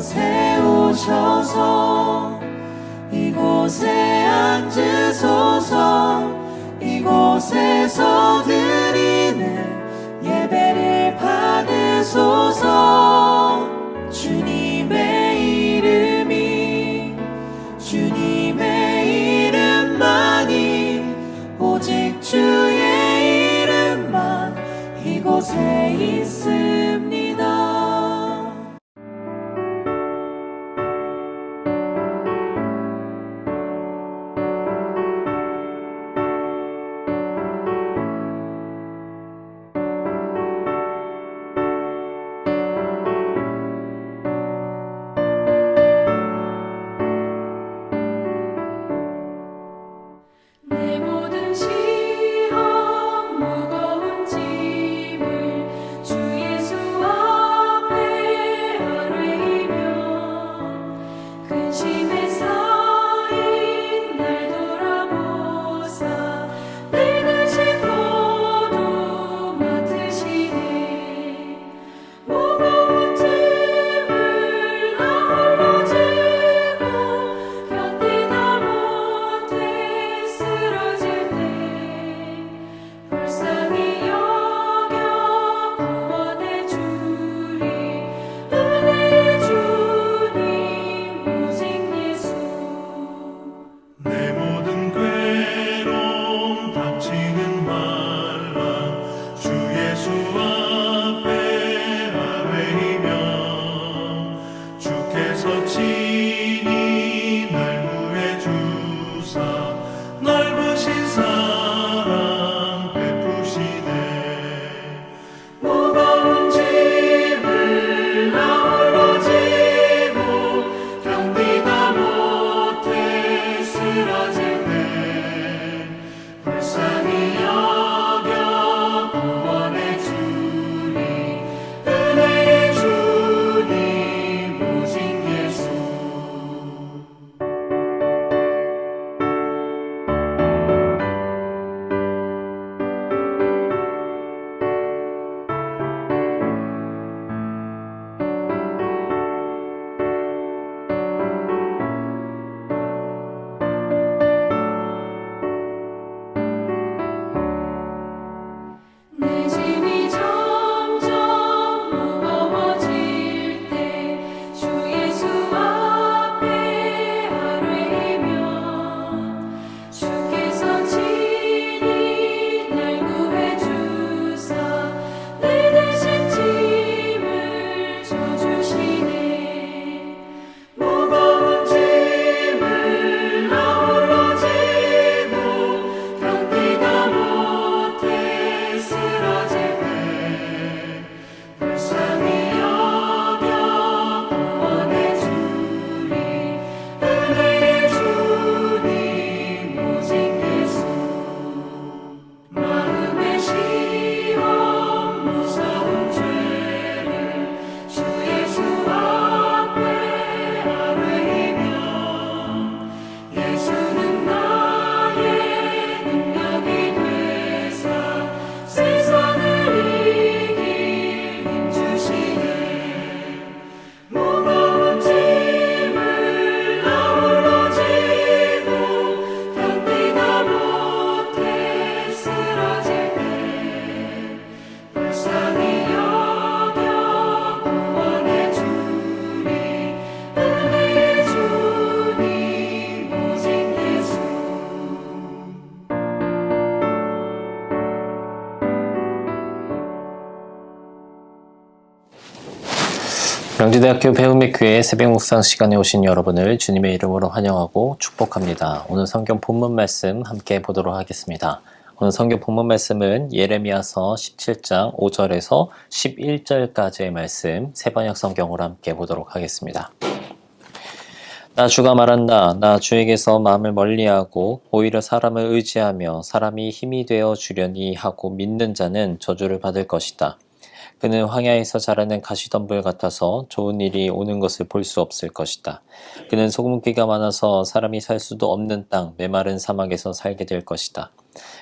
이곳에 오셔서 이곳에 앉으소서. 이곳에서 드리는 예배를 받으소서. 주님의 이름이 주님의 이름만이 오직 주의 이름만 이곳에 있습니다. 내 모든 시험 무거운 짐을 주 예수 앞에 아뢰이며 근심에 쌓인 날 돌아보사 내 근심 모두 맡으시네. 무거운 짐을 나 홀로 지고 견디다 못해 쓰러질 때 불쌍히 여겨 구원해 주리. 은혜의 주님 오직 예수. 내 모든 괴로움 닥치는 환란 주 예수 앞에 아뢰이며 주께서 친히 날 구해 주사 넓으신 사랑 베푸시네. 무거운 짐을 나 홀로 지고 견디다 못해 쓰러질 때 불쌍히 여겨 구원해 주리. 은혜의 주님 오직 예수. 내 짐이 점점 무거워질 때 주 예수 앞에 아뢰이면 주께서 친히 날 구해 주사 내 대신 짐을 져주시네. 무거운 짐을 나 홀로 지고 견디다 못해 쓰러질 때 불쌍히 여겨 구원해 주리. 은혜의 주님 오직 예수. 마음의 시험 무서운 죄를 주 예수 앞에 아뢰이며 예수는 나의 능력이 되사 세상을 이길 힘 주시네. 무거운 짐을 나 홀로 지고 견디다 못해 쓰러질 때 불쌍히 여겨 구원해 주리. 은혜의 주님 오직 예수. 명지대학교 배움의교회 새벽 묵상 시간에 오신 여러분을 주님의 이름으로 환영하고 축복합니다. 오늘 성경 본문 말씀 함께 보도록 하겠습니다. 오늘 성경 본문 말씀은 예레미야서 17장 5절에서 11절까지의 말씀 세번역 성경으로 함께 보도록 하겠습니다. 나 주가 말한다. 나 주에게서 마음을 멀리하고 오히려 사람을 의지하며 사람이 힘이 되어 주려니 하고 믿는 자는 저주를 받을 것이다. 그는 황야에서 자라는 가시덤불 같아서 좋은 일이 오는 것을 볼 수 없을 것이다. 그는 소금기가 많아서 사람이 살 수도 없는 땅, 메마른 사막에서 살게 될 것이다.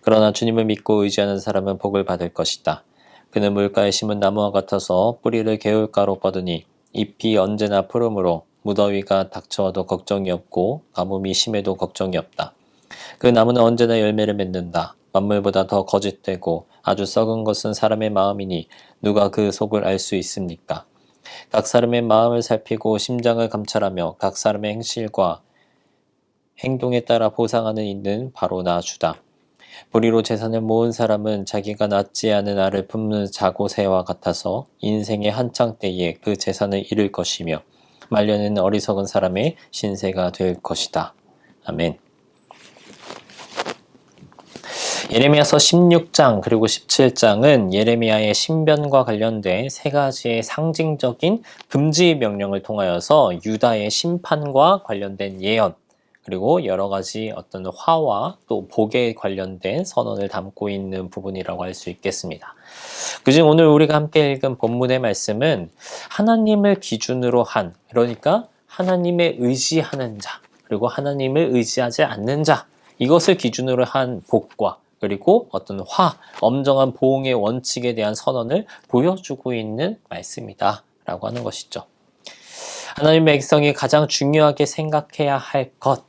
그러나 주님을 믿고 의지하는 사람은 복을 받을 것이다. 그는 물가에 심은 나무와 같아서 뿌리를 개울가로 뻗으니 잎이 언제나 푸르므로 무더위가 닥쳐와도 걱정이 없고 가뭄이 심해도 걱정이 없다. 그 나무는 언제나 열매를 맺는다. 만물보다 더 거짓되고 아주 썩은 것은 사람의 마음이니 누가 그 속을 알 수 있습니까? 각 사람의 마음을 살피고 심장을 감찰하며 각 사람의 행실과 행동에 따라 보상하는 이는 바로 나 주다. 불의로 재산을 모은 사람은 자기가 낳지 않은 알을 품는 자고새와 같아서 인생의 한창 때에 그 재산을 잃을 것이며 말년에는 어리석은 사람의 신세가 될 것이다. 아멘. 예레미야서 16장 그리고 17장은 예레미야의 신변과 관련된 세 가지의 상징적인 금지 명령을 통하여서 유다의 심판과 관련된 예언, 그리고 여러 가지 어떤 화와 또 복에 관련된 선언을 담고 있는 부분이라고 할 수 있겠습니다. 그중 오늘 우리가 함께 읽은 본문의 말씀은 하나님을 기준으로 한, 그러니까 하나님의 의지하는 자, 그리고 하나님을 의지하지 않는 자, 이것을 기준으로 한 복과 그리고 어떤 엄정한 보응의 원칙에 대한 선언을 보여주고 있는 말씀이다 라고 하는 것이죠. 하나님의 백성이 가장 중요하게 생각해야 할 것,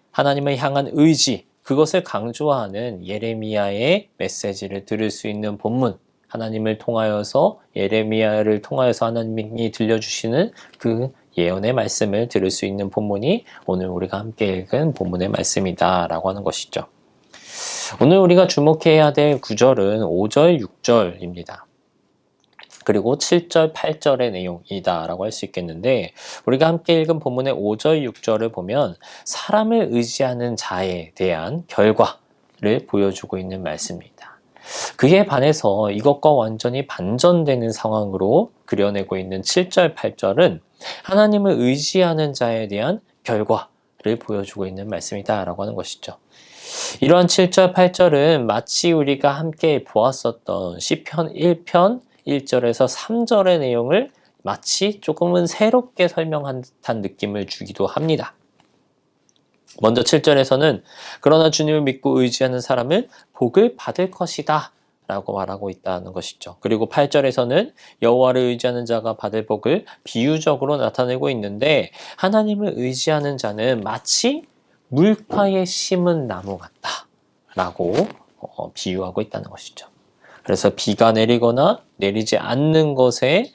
하나님을 향한 의지, 그것을 강조하는 예레미야의 메시지를 들을 수 있는 본문, 하나님을 통하여서 예레미야를 통하여서 하나님이 들려주시는 그 예언의 말씀을 들을 수 있는 본문이 오늘 우리가 함께 읽은 본문의 말씀이다 라고 하는 것이죠. 오늘 우리가 주목해야 될 구절은 5절, 6절입니다. 그리고 7절, 8절의 내용이다 라고 할 수 있겠는데, 우리가 함께 읽은 본문의 5절, 6절을 보면 사람을 의지하는 자에 대한 결과를 보여주고 있는 말씀입니다. 그에 반해서 이것과 완전히 반전되는 상황으로 그려내고 있는 7절, 8절은 하나님을 의지하는 자에 대한 결과를 보여주고 있는 말씀이다 라고 하는 것이죠. 이러한 7절, 8절은 마치 우리가 함께 보았었던 시편 1편 1절에서 3절의 내용을 마치 조금은 새롭게 설명한 듯한 느낌을 주기도 합니다. 먼저 7절에서는 그러나 주님을 믿고 의지하는 사람은 복을 받을 것이다 라고 말하고 있다는 것이죠. 그리고 8절에서는 여호와를 의지하는 자가 받을 복을 비유적으로 나타내고 있는데, 하나님을 의지하는 자는 마치 물가에 심은 나무 같다 라고 비유하고 있다는 것이죠. 그래서 비가 내리거나 내리지 않는 것에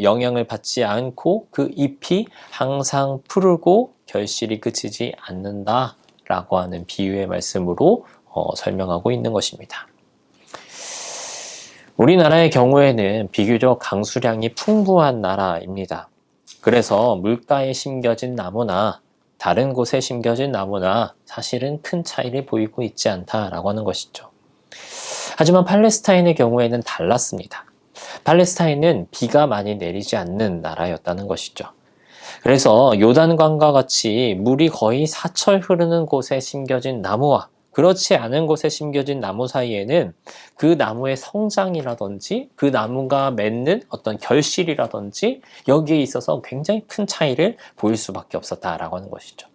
영향을 받지 않고 그 잎이 항상 푸르고 결실이 그치지 않는다 라고 하는 비유의 말씀으로 설명하고 있는 것입니다. 우리나라의 경우에는 비교적 강수량이 풍부한 나라입니다. 그래서 물가에 심겨진 나무나 다른 곳에 심겨진 나무나 사실은 큰 차이를 보이고 있지 않다라고 하는 것이죠. 하지만 팔레스타인의 경우에는 달랐습니다. 팔레스타인은 비가 많이 내리지 않는 나라였다는 것이죠. 그래서 요단강과 같이 물이 거의 사철 흐르는 곳에 심겨진 나무와 그렇지 않은 곳에 심겨진 나무 사이에는 그 나무의 성장이라든지 그 나무가 맺는 어떤 결실이라든지 여기에 있어서 굉장히 큰 차이를 보일 수밖에 없었다라고 하는 것이죠.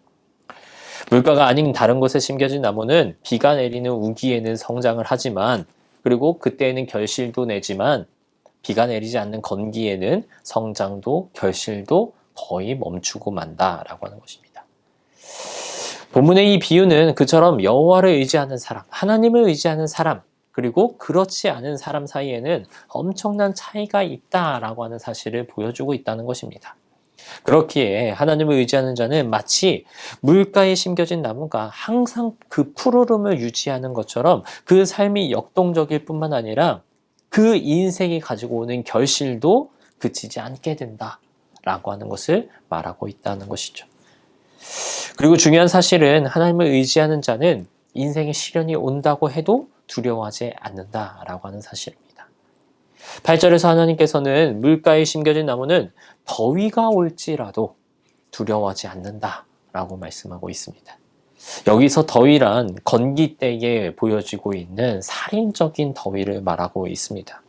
물가가 아닌 다른 곳에 심겨진 나무는 비가 내리는 우기에는 성장을 하지만, 그리고 그때에는 결실도 내지만 비가 내리지 않는 건기에는 성장도 결실도 거의 멈추고 만다라고 하는 것입니다. 본문의 이 비유는 그처럼 여호와를 의지하는 사람, 하나님을 의지하는 사람, 그리고 그렇지 않은 사람 사이에는 엄청난 차이가 있다라고 하는 사실을 보여주고 있다는 것입니다. 그렇기에 하나님을 의지하는 자는 마치 물가에 심겨진 나무가 항상 그 푸르름을 유지하는 것처럼 그 삶이 역동적일 뿐만 아니라 그 인생이 가지고 오는 결실도 그치지 않게 된다라고 하는 것을 말하고 있다는 것이죠. 그리고 중요한 사실은 하나님을 의지하는 자는 인생의 시련이 온다고 해도 두려워하지 않는다라고 하는 사실입니다. 8절에서 하나님께서는 물가에 심겨진 나무는 더위가 올지라도 두려워하지 않는다라고 말씀하고 있습니다. 여기서 더위란 건기 때에 보여지고 있는 살인적인 더위를 말하고 있습니다.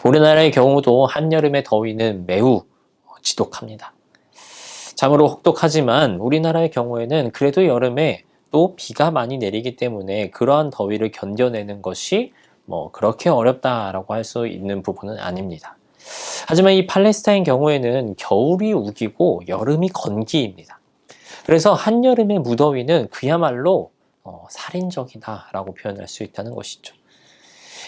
우리나라의 경우도 한여름의 더위는 매우 지독합니다. 참으로 혹독하지만 우리나라의 경우에는 그래도 여름에 또 비가 많이 내리기 때문에 그러한 더위를 견뎌내는 것이 그렇게 어렵다라고 할 수 있는 부분은 아닙니다. 하지만 이 팔레스타인 경우에는 겨울이 우기고 여름이 건기입니다. 그래서 한여름의 무더위는 그야말로 살인적이다라고 표현할 수 있다는 것이죠.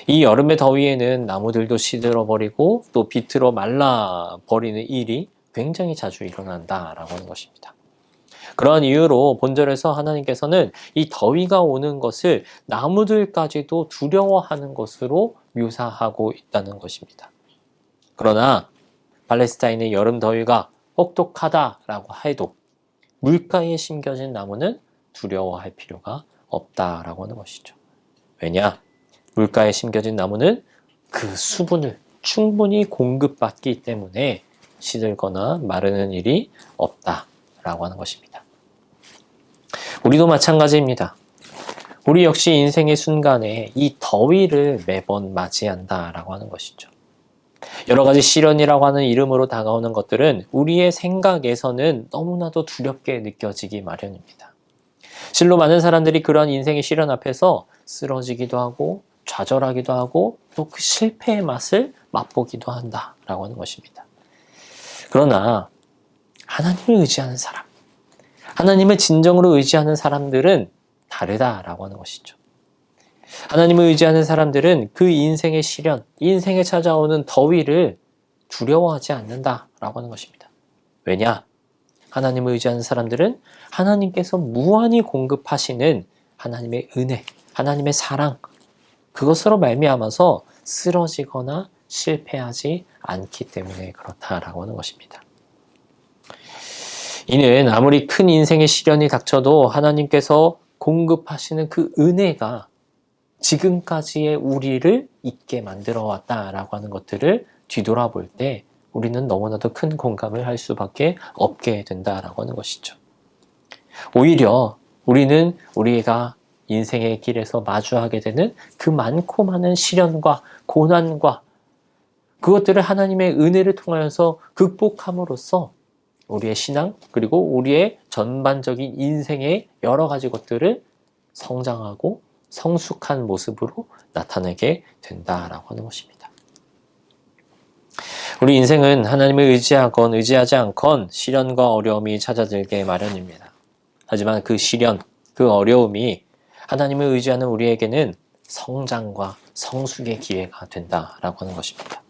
이 여름의 더위에는 나무들도 시들어버리고 또 비틀어 말라버리는 일이 굉장히 자주 일어난다라고 하는 것입니다. 그러한 이유로 본절에서 하나님께서는 이 더위가 오는 것을 나무들까지도 두려워하는 것으로 묘사하고 있다는 것입니다. 그러나 팔레스타인의 여름 더위가 혹독하다라고 해도 물가에 심겨진 나무는 두려워할 필요가 없다라고 하는 것이죠. 왜냐? 물가에 심겨진 나무는 그 수분을 충분히 공급받기 때문에 시들거나 마르는 일이 없다라고 하는 것입니다. 우리도 마찬가지입니다. 우리 역시 인생의 순간에 이 더위를 매번 맞이한다라고 하는 것이죠. 여러 가지 시련이라고 하는 이름으로 다가오는 것들은 우리의 생각에서는 너무나도 두렵게 느껴지기 마련입니다. 실로 많은 사람들이 그러한 인생의 시련 앞에서 쓰러지기도 하고 좌절하기도 하고 또 그 실패의 맛을 맛보기도 한다라고 하는 것입니다. 그러나 하나님을 의지하는 사람, 하나님을 진정으로 의지하는 사람들은 다르다라고 하는 것이죠. 하나님을 의지하는 사람들은 그 인생의 시련, 인생에 찾아오는 더위를 두려워하지 않는다라고 하는 것입니다. 왜냐? 하나님을 의지하는 사람들은 하나님께서 무한히 공급하시는 하나님의 은혜, 하나님의 사랑, 그것으로 말미암아서 쓰러지거나 실패하지 않기 때문에 그렇다라고 하는 것입니다. 이는 아무리 큰 인생의 시련이 닥쳐도 하나님께서 공급하시는 그 은혜가 지금까지의 우리를 있게 만들어 왔다라고 하는 것들을 뒤돌아볼 때 우리는 너무나도 큰 공감을 할 수밖에 없게 된다라고 하는 것이죠. 오히려 우리는 우리가 인생의 길에서 마주하게 되는 그 많고 많은 시련과 고난과 그것들을 하나님의 은혜를 통하여서 극복함으로써 우리의 신앙 그리고 우리의 전반적인 인생의 여러 가지 것들을 성장하고 성숙한 모습으로 나타내게 된다라고 하는 것입니다. 우리 인생은 하나님을 의지하건 의지하지 않건 시련과 어려움이 찾아들게 마련입니다. 하지만 그 시련, 그 어려움이 하나님을 의지하는 우리에게는 성장과 성숙의 기회가 된다라고 하는 것입니다.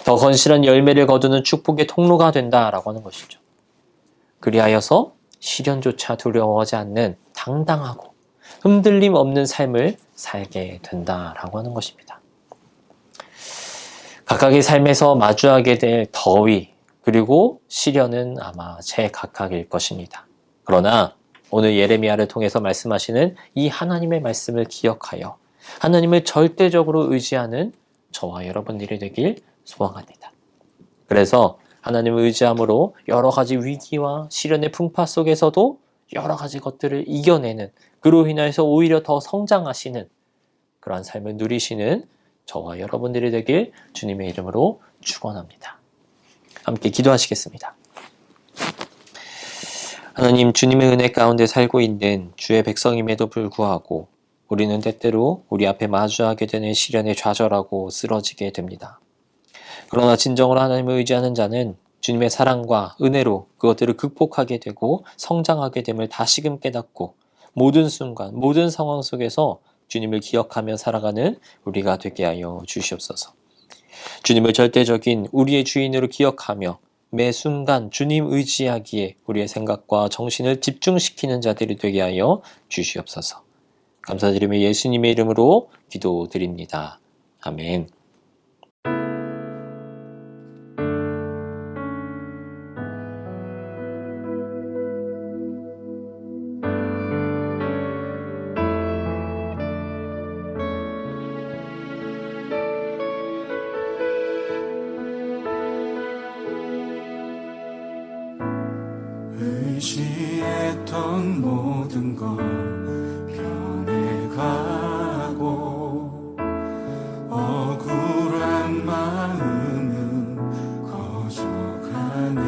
더 건실한 열매를 거두는 축복의 통로가 된다라고 하는 것이죠. 그리하여서 시련조차 두려워하지 않는 당당하고 흔들림 없는 삶을 살게 된다라고 하는 것입니다. 각각의 삶에서 마주하게 될 더위 그리고 시련은 아마 제각각일 것입니다. 그러나 오늘 예레미야를 통해서 말씀하시는 이 하나님의 말씀을 기억하여 하나님을 절대적으로 의지하는 저와 여러분들이 되길 소망합니다. 그래서 하나님을 의지함으로 여러 가지 위기와 시련의 풍파 속에서도 여러 가지 것들을 이겨내는 그로 인해서 오히려 더 성장하시는 그러한 삶을 누리시는 저와 여러분들이 되길 주님의 이름으로 축원합니다. 함께 기도하시겠습니다. 하나님, 주님의 은혜 가운데 살고 있는 주의 백성임에도 불구하고 우리는 때때로 우리 앞에 마주하게 되는 시련에 좌절하고 쓰러지게 됩니다. 그러나 진정으로 하나님을 의지하는 자는 주님의 사랑과 은혜로 그것들을 극복하게 되고 성장하게 됨을 다시금 깨닫고 모든 순간, 모든 상황 속에서 주님을 기억하며 살아가는 우리가 되게 하여 주시옵소서. 주님을 절대적인 우리의 주인으로 기억하며 매 순간 주님 의지하기에 우리의 생각과 정신을 집중시키는 자들이 되게 하여 주시옵소서. 감사드리며 예수님의 이름으로 기도드립니다. 아멘. 의지했던 모든 것 변해가고 억울한 마음은 커져가네.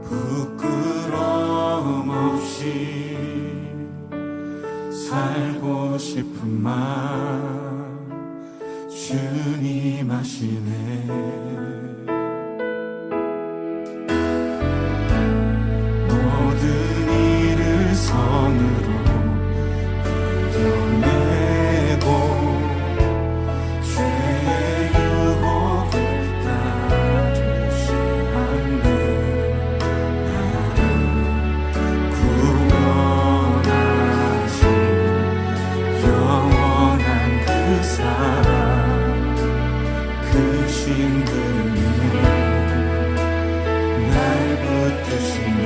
부끄러움 없이 살고 싶은 마음 주님 하시네. 모든 일을 선으로 이겨내고 죄의 유혹을 따르시 않네. 나를 구원하신 영원한 그 사랑, 그 신분이 날 붙드시네.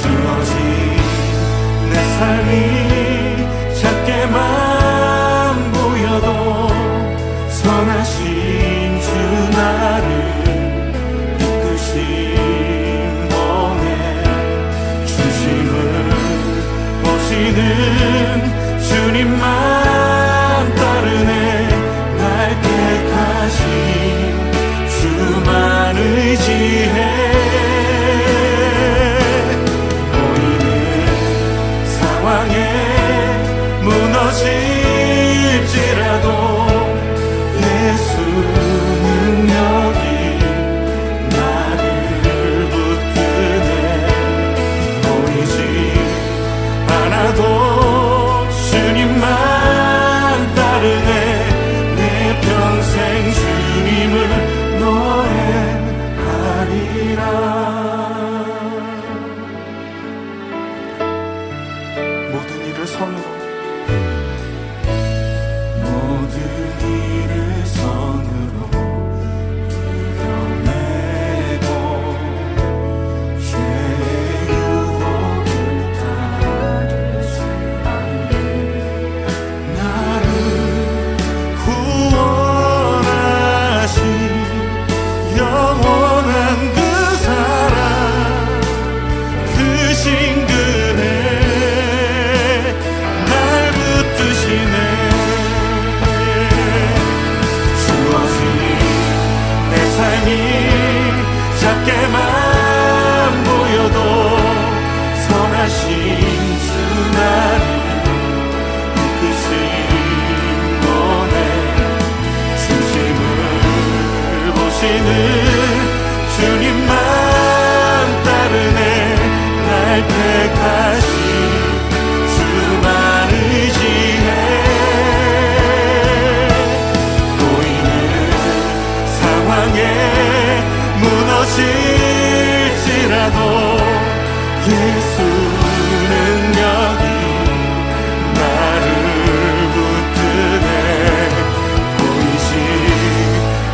주어진 내 삶이 작게만 보여도 선하신 주 나를 이끄신 몸에 중심을 보시는 주님만 따르네. 날 택하신 주만 의지해. 보이는 상황에 무너질지라도 예수 능력이 나를 붙드네. 보이지 않아도 주님만 따르네. 내 평생 주님을 노래하리라. 모든 일을 선으로, 모든 일을 선으로 이겨내고 죄의 유혹을 따르지 않네. 나를 구원하신 영원한 그 사랑, 그 신근에 날 붙드시네. 주어진 내 삶이 작게만 보여도 선하신 주 나를 이끄신 몸에 중심을 보시는 주님만 따르네. 날 택하신 주만 의지해. 보이는 상황에 무너질지라도 예수 능력이 나를 붙드네. 보이지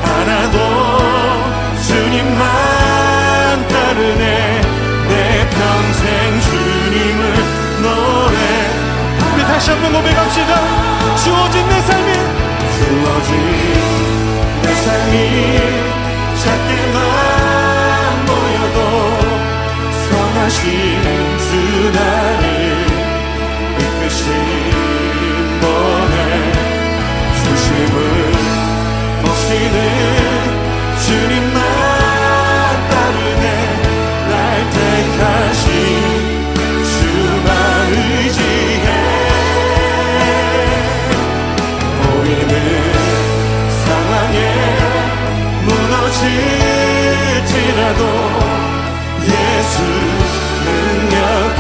않아도 주님만 따르네. 내 평생 주님을 노래. 우리 다시 한번 고백합시다. 주어진 내 삶이, 주어진 내 삶이 작게만 보여도 선하신 주 나를 이끄신 몸에 중심을 보시는 주님만 따르네. 날 택하신 주만 의지해. 보이는 상황에 무너질지라도 예수 능력이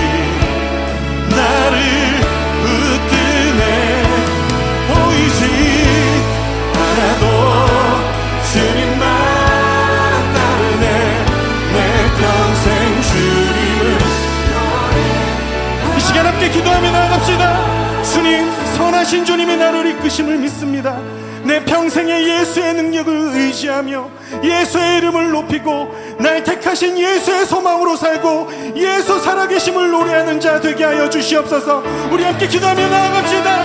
나를 붙드네. 보이지 않아도 주님만 따르네. 내 평생 주님을 이 시간 함께 기도하며 나아갑시다. 주님, 선하신 주님이 나를 이끄심을 믿습니다. 내 평생에 예수의 능력을 의지하며 예수의 이름을 높이고 날 택하신 예수의 소망으로 살고 예수 살아계심을 노래하는 자 되게 하여 주시옵소서. 우리 함께 기도하며 나아갑시다.